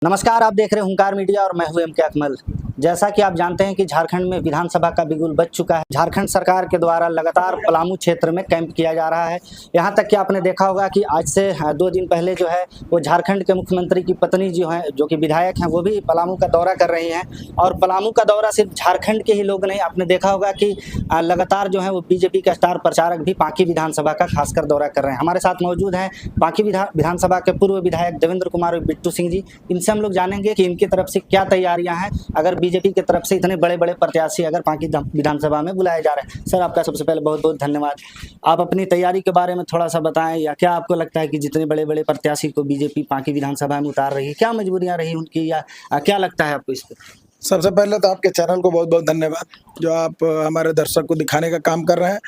नमस्कार, आप देख रहे हैं हुंकार मीडिया और मैं हूं एम के अकमल। जैसा कि आप जानते हैं कि झारखंड में विधानसभा का बिगुल बज चुका है। झारखंड सरकार के द्वारा लगातार पलामू क्षेत्र में कैंप किया जा रहा है। यहां तक कि आपने देखा होगा कि आज से 2 दिन पहले जो है वो झारखंड के मुख्यमंत्री की पत्नी जो है, जो कि विधायक हैं, वो भी पलामू का दौरा कर रही हैं। और पलामू का दौरा सिर्फ झारखंड के ही लोग नहीं, आपने देखा होगा कि लगातार जो है वो बीजेपी का स्टार प्रचारक भी बांकी विधानसभा का खासकर दौरा कर रहे हैं। हमारे साथ मौजूद हैं बांकी विधानसभा के पूर्व विधायक देवेंद्र कुमार और बिट्टू सिंह जी। इनसे हम लोग जानेंगे कि इनकी तरफ से क्या तैयारियां हैं अगर बीजेपी की तरफ से इतने बड़े बड़े प्रत्याशी अगर बांकी विधानसभा में बुलाए जा रहे हैं। सर, आपका सबसे पहले बहुत बहुत धन्यवाद। आप अपनी तैयारी के बारे में थोड़ा सा बताएं, या क्या आपको लगता है कि जितने बड़े बड़े प्रत्याशी को बीजेपी बांकी विधानसभा में उतार रही है, क्या मजबूरियां रही उनकी, या क्या लगता है आपको इस पर? सबसे पहले तो आपके चैनल को बहुत बहुत धन्यवाद, जो आप हमारे दर्शक को दिखाने का काम कर रहे हैं,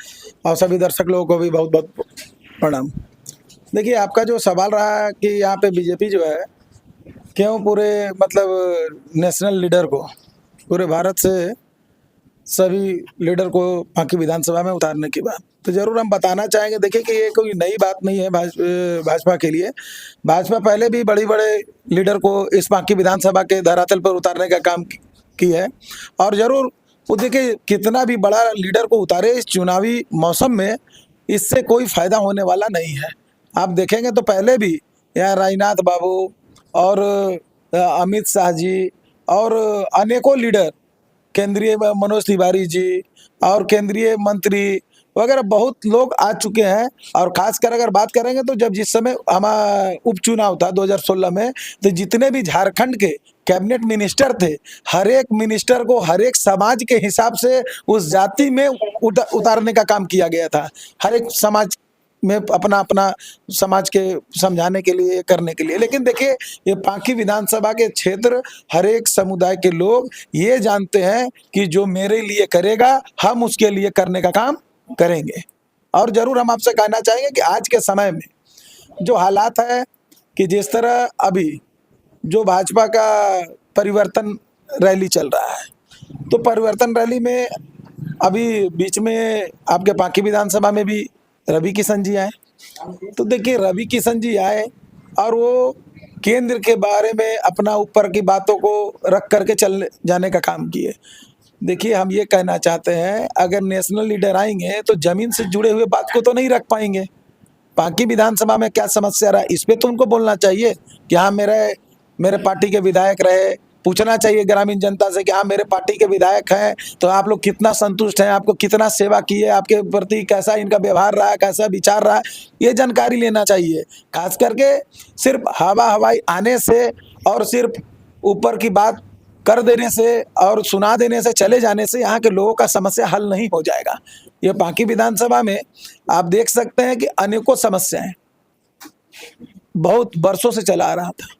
और सभी दर्शक लोगों को भी बहुत बहुत प्रणाम। देखिए, आपका जो सवाल रहा है कि यहाँ पे बीजेपी जो है क्यों पूरे नेशनल लीडर को, पूरे भारत से सभी लीडर को बांकी विधानसभा में उतारने की बात, तो ज़रूर हम बताना चाहेंगे। देखिए कि ये कोई नई बात नहीं है भाजपा के लिए। भाजपा पहले भी बड़े बड़े लीडर को इस बांकी विधानसभा के धरातल पर उतारने का काम की है, और ज़रूर वो देखिए कितना भी बड़ा लीडर को उतारे इस चुनावी मौसम में, इससे कोई फायदा होने वाला नहीं है। आप देखेंगे तो पहले भी यहाँ राजनाथ बाबू और अमित शाह जी और अनेकों लीडर, केंद्रीय मनोज तिवारी जी और केंद्रीय मंत्री वगैरह बहुत लोग आ चुके हैं। और खासकर अगर बात करेंगे तो जब जिस समय हमारा उपचुनाव था 2016 में, तो जितने भी झारखंड के कैबिनेट मिनिस्टर थे, हर एक मिनिस्टर को हर एक समाज के हिसाब से उस जाति में उतारने का काम किया गया था। हर एक समाज में अपना अपना समाज के समझाने के लिए, करने के लिए। लेकिन देखिए, ये बांकी विधानसभा के क्षेत्र हर एक समुदाय के लोग ये जानते हैं कि जो मेरे लिए करेगा, हम उसके लिए करने का काम करेंगे। और जरूर हम आपसे कहना चाहेंगे कि आज के समय में जो हालात है कि जिस तरह अभी जो भाजपा का परिवर्तन रैली चल रहा है, तो परिवर्तन रैली में अभी बीच में आपके बांकी विधानसभा में भी रवि किशन जी आए। तो देखिए, रवि किशन जी आए और वो केंद्र के बारे में अपना ऊपर की बातों को रख करके चल जाने का काम किए। देखिए, हम ये कहना चाहते हैं, अगर नेशनल लीडर आएंगे तो जमीन से जुड़े हुए बात को तो नहीं रख पाएंगे। बांकी विधानसभा में क्या समस्या रहा, इस पे तो उनको बोलना चाहिए कि हाँ, मेरे पार्टी के विधायक रहे। पूछना चाहिए ग्रामीण जनता से कि हाँ, मेरे पार्टी के विधायक हैं, तो आप लोग कितना संतुष्ट हैं, आपको कितना सेवा की है, आपके प्रति कैसा इनका व्यवहार रहा है, कैसा विचार रहा है, ये जानकारी लेना चाहिए। खास करके सिर्फ हवाई आने से और सिर्फ ऊपर की बात कर देने से और सुना देने से, चले जाने से यहाँ के लोगों का समस्या हल नहीं हो जाएगा। ये बांकी विधानसभा में आप देख सकते हैं कि अनेकों समस्याएं बहुत वर्षों से चला आ रहा था।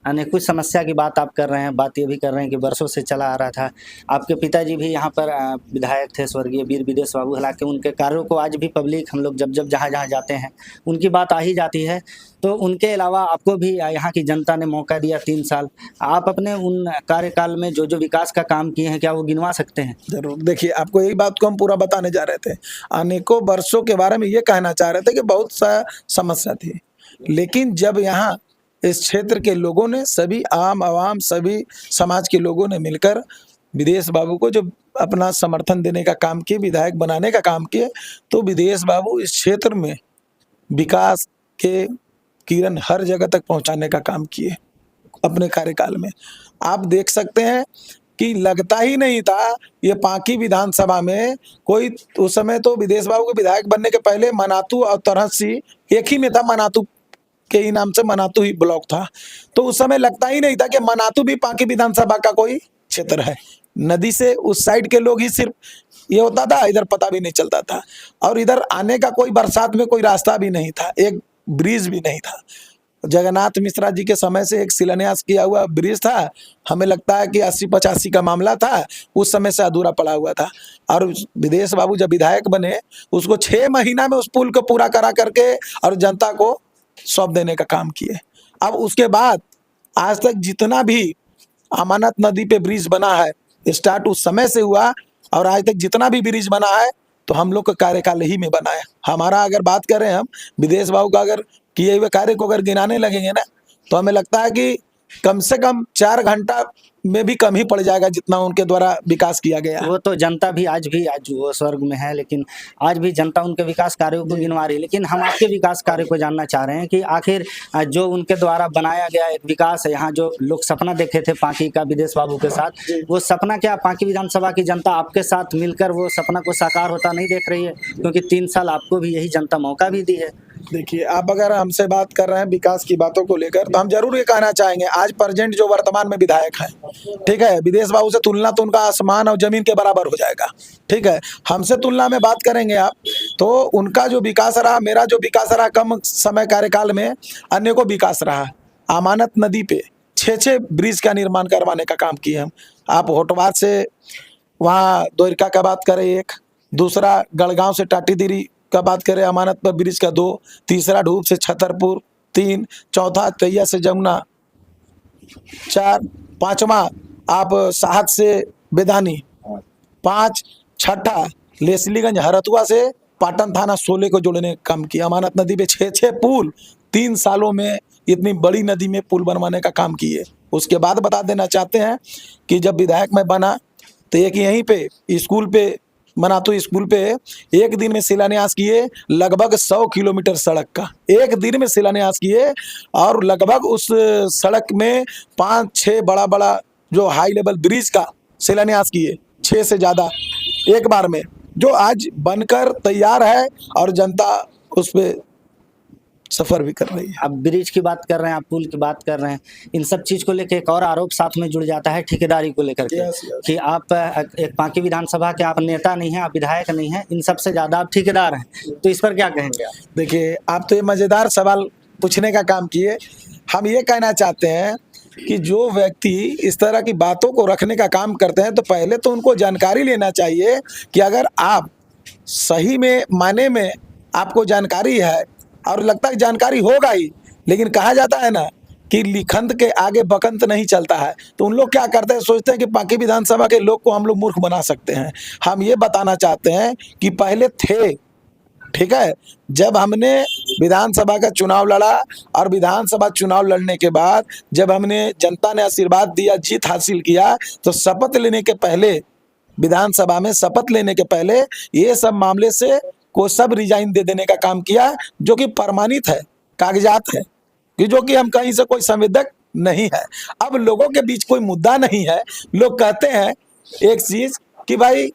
अनेकों समस्या की बात आप कर रहे हैं, बात ये भी कर रहे हैं कि वर्षों से चला आ रहा था। आपके पिताजी भी यहाँ पर विधायक थे, स्वर्गीय वीर विदेश बाबू। हालांकि उनके कार्यों को आज भी पब्लिक, हम लोग जब जहाँ जहाँ जाते हैं उनकी बात आ ही जाती है। तो उनके अलावा आपको भी यहाँ की जनता ने मौका दिया 3 साल। आप अपने उन कार्यकाल में जो जो विकास का काम किए हैं, क्या वो गिनवा सकते हैं? जरूर। देखिए, आपको यही बात को हम पूरा बताने जा रहे थे। अनेकों वर्षों के बारे में ये कहना चाह रहे थे कि बहुत सा समस्या थी, लेकिन जब यहाँ इस क्षेत्र के लोगों ने, सभी आम आवाम, सभी समाज के लोगों ने मिलकर विदेश बाबू को जब अपना समर्थन देने का काम किए, विधायक बनाने का काम किए, तो विदेश बाबू इस क्षेत्र में विकास के किरण हर जगह तक पहुंचाने का काम किए अपने कार्यकाल में। आप देख सकते हैं कि लगता ही नहीं था ये बांकी विधानसभा में कोई, उस समय तो विदेश बाबू के विधायक बनने के पहले मनातू और तरहसी एक ही में था, मनातू के ही नाम से मनातू ही ब्लॉक था। तो उस समय लगता ही नहीं था कि मनातू भी बांकी विधानसभा का कोई क्षेत्र है। नदी से उस साइड के लोग ही सिर्फ ये होता था, इधर पता भी नहीं चलता था, और इधर आने का कोई बरसात में कोई रास्ता भी नहीं था, एक ब्रिज भी नहीं था। जगन्नाथ मिश्रा जी के समय से एक शिलान्यास किया हुआ ब्रिज था, हमें लगता है कि 80-85 का मामला था, उस समय से अधूरा पड़ा हुआ था। और विदेश बाबू जब विधायक बने, उसको 6 महीना में उस पुल को पूरा करा करके और जनता को सौंप देने का काम किए। अब उसके बाद आज तक जितना भी अमानत नदी पे ब्रिज बना है, स्टार्ट उस समय से हुआ, और आज तक जितना भी ब्रिज बना है तो हम लोग का कार्यकाल ही में बना है। हमारा अगर बात करें, हम विदेश बाबू का अगर किए हुए कार्य को अगर गिनाने लगेंगे ना, तो हमें लगता है कि कम से कम 4 घंटा में भी कम ही पड़ जाएगा जितना उनके द्वारा विकास किया गया है। वो तो जनता भी आज वो स्वर्ग में है, लेकिन आज भी जनता उनके विकास कार्यों को गिनवा रही है। लेकिन हम आपके विकास कार्य को जानना चाह रहे हैं कि आखिर जो उनके द्वारा बनाया गया एक विकास है, यहाँ जो लोग सपना देखे थे पांकी का विदेश बाबू के साथ, वो सपना क्या पांकी विधानसभा की जनता आपके साथ मिलकर वो सपना को साकार होता नहीं देख रही है? क्योंकि 3 साल आपको भी यही जनता मौका भी दी है। देखिए, आप अगर हमसे बात कर रहे हैं विकास की बातों को लेकर, तो हम जरूर ये कहना चाहेंगे, आज प्रेजेंट जो वर्तमान में विधायक हैं, ठीक है, विदेश बाबू से तुलना तो उनका आसमान और जमीन के बराबर हो जाएगा। ठीक है, हमसे तुलना में बात करेंगे आप, तो उनका जो विकास रहा, मेरा जो विकास रहा कम समय कार्यकाल में, अन्य को विकास रहा। अमानत नदी पे 6 ब्रिज का निर्माण करवाने का काम किए हम। आप होटवार से वहाँ द्वारिका का बात करें, एक दूसरा गढ़गांव से टाटीदिरी का बात करें, अमानत पर ब्रिज का 2, तीसरा ढूब से छतरपुर 3, चौथा तैया से जमुना 4, पांचवा आप साहत से बेदानी 5, छठा लेसलीगंज हरतुआ से पाटन थाना 16 को जोड़ने का काम किया। अमानत नदी पे 6 पुल 3 सालों में इतनी बड़ी नदी में पुल बनवाने का काम किए। उसके बाद बता देना चाहते हैं कि जब विधायक मैं बना तो एक यहीं पे स्कूल पे बना, तो स्कूल पे एक दिन में शिलान्यास किए लगभग 100 किलोमीटर सड़क का, एक दिन में शिलान्यास किए, और लगभग उस सड़क में 5-6 बड़ा बड़ा जो हाई लेवल ब्रिज का शिलान्यास किए, 6 से ज़्यादा एक बार में, जो आज बनकर तैयार है और जनता उस पर सफर भी कर रही है। आप ब्रिज की बात कर रहे हैं, आप पुल की बात कर रहे हैं, इन सब चीज को लेकर एक और आरोप साथ में जुड़ जाता है ठेकेदारी को लेकर के, कि आप एक पांकी विधानसभा के आप नेता नहीं हैं, आप विधायक नहीं हैं, इन सबसे ज्यादा आप ठेकेदार हैं, तो इस पर क्या कहेंगे आप? देखिए, आप तो ये मजेदार सवाल पूछने का काम किए। हम ये कहना चाहते हैं कि जो व्यक्ति इस तरह की बातों को रखने का काम करते हैं, तो पहले तो उनको जानकारी लेना चाहिए कि अगर आप सही में माने में आपको जानकारी है, और लगता है जानकारी होगा ही, लेकिन कहा जाता है ना कि लिखंत के आगे बकंत नहीं चलता है, तो उन लोग क्या करते हैं, सोचते हैं कि पांकी विधानसभा के लोग को हम लोग मूर्ख बना सकते हैं। हम ये बताना चाहते हैं कि पहले थे, ठीक है, जब हमने विधानसभा का चुनाव लड़ा, और विधानसभा चुनाव लड़ने के बाद जब हमने जनता ने आशीर्वाद दिया, जीत हासिल किया, तो शपथ लेने के पहले, विधानसभा में शपथ लेने के पहले ये सब मामले से को सब रिजाइन दे देने का काम किया, जो कि प्रमाणित है, कागजात है, कि जो कि हम कहीं से कोई संवेदक नहीं है। अब लोगों के बीच कोई मुद्दा नहीं है, लोग कहते हैं एक चीज कि भाई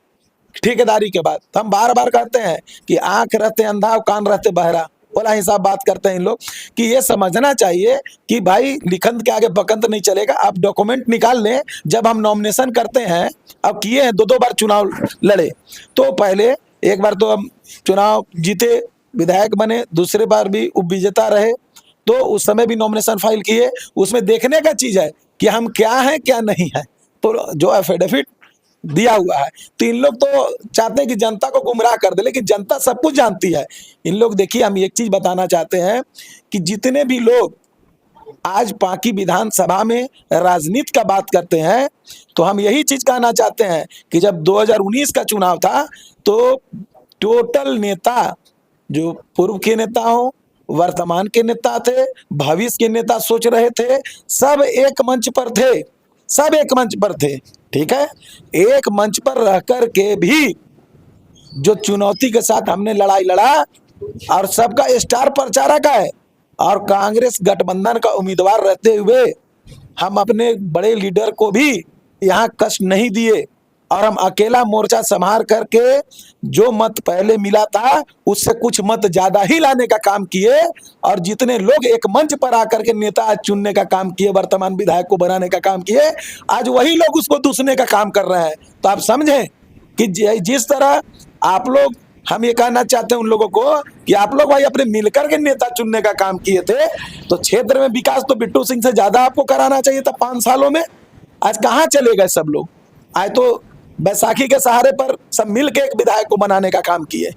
ठेकेदारी के बाद, हम बार बार कहते हैं कि आंख रहते अंधा और कान रहते बहरा, बोला हिसाब बात करते हैं इन लोग, कि ये समझना चाहिए कि भाई लिखंत के आगे बकंत नहीं चलेगा। आप डॉक्यूमेंट निकाल लें, जब हम नॉमिनेशन करते हैं, अब किए हैं 2 बार चुनाव लड़े, तो पहले एक बार तो हम चुनाव जीते, विधायक बने, दूसरे बार भी उप विजेता रहे, तो उस समय भी नॉमिनेशन फाइल किए। उसमें देखने का चीज है कि हम क्या हैं क्या नहीं है, तो जो एफिडेविट दिया हुआ है, तो इन लोग तो चाहते हैं कि जनता को गुमराह कर दे, लेकिन जनता सब कुछ जानती है। इन लोग, देखिए, हम एक चीज बताना चाहते हैं कि जितने भी लोग आज पांकी विधानसभा में राजनीति का बात करते हैं, तो हम यही चीज कहना चाहते हैं कि जब 2019 का चुनाव था, तो टोटल नेता, जो पूर्व के नेता हो, वर्तमान के नेता थे, भविष्य के नेता सोच रहे थे, सब एक मंच पर थे, सब एक मंच पर थे, ठीक है। एक मंच पर रह कर के भी जो चुनौती के साथ हमने लड़ाई लड़ा, और सबका स्टार प्रचारक है, और कांग्रेस गठबंधन का उम्मीदवार रहते हुए हम अपने बड़े लीडर को भी यहाँ कष्ट नहीं दिए, और हम अकेला मोर्चा संभाल करके जो मत पहले मिला था उससे कुछ मत ज्यादा ही लाने का काम किए, और जितने लोग एक मंच पर आकर के नेता चुनने का काम किए, वर्तमान विधायक को बनाने का काम किए, आज वही लोग उसको दूसने का काम कर रहे हैं। तो आप समझें कि जिस तरह आप लोग, हम ये कहना चाहते हैं उन लोगों को कि आप लोग भाई अपने मिलकर के नेता चुनने का काम किए थे, तो क्षेत्र में विकास तो बिट्टू सिंह से ज्यादा आपको कराना चाहिए था 5 सालों में। आज कहाँ चले गए सब लोग? आज तो बैसाखी के सहारे पर सब मिल के एक विधायक को बनाने का काम किए,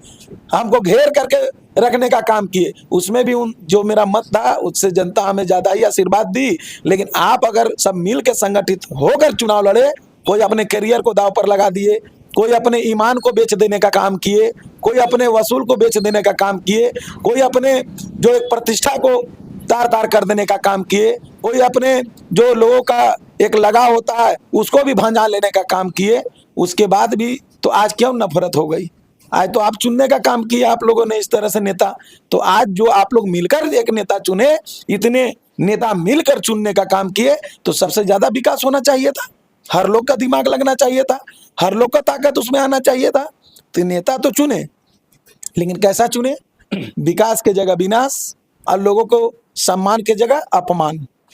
हमको घेर करके रखने का काम किए। उसमें भी उन जो मेरा मत था उससे जनता हमें ज्यादा ही आशीर्वाद दी, लेकिन आप अगर सब मिल के संगठित होकर चुनाव लड़े, कोई अपने करियर को दांव पर लगा दिए, कोई अपने ईमान को बेच देने का काम किए, कोई अपने वसूल को बेच देने का काम किए, कोई अपने जो एक प्रतिष्ठा को तार तार कर देने का काम किए, कोई अपने जो लोगों का एक लगाव होता है उसको भी भंजा लेने का काम किए, उसके बाद भी तो आज क्यों नफरत हो गई? आज तो आप चुनने का काम किया आप लोगों ने इस तरह से नेता, तो आज जो आप लोग मिलकर एक नेता चुने, इतने नेता मिलकर चुनने का काम किए, तो सबसे ज्यादा विकास होना चाहिए था, हर लोग का दिमाग लगना चाहिए था, हर लोग का ताकत उसमें आना चाहिए था। तो नेता तो चुने, लेकिन कैसा चुने? विकास के जगह विनाश और लोगों को सम्मान के जगह अपमान।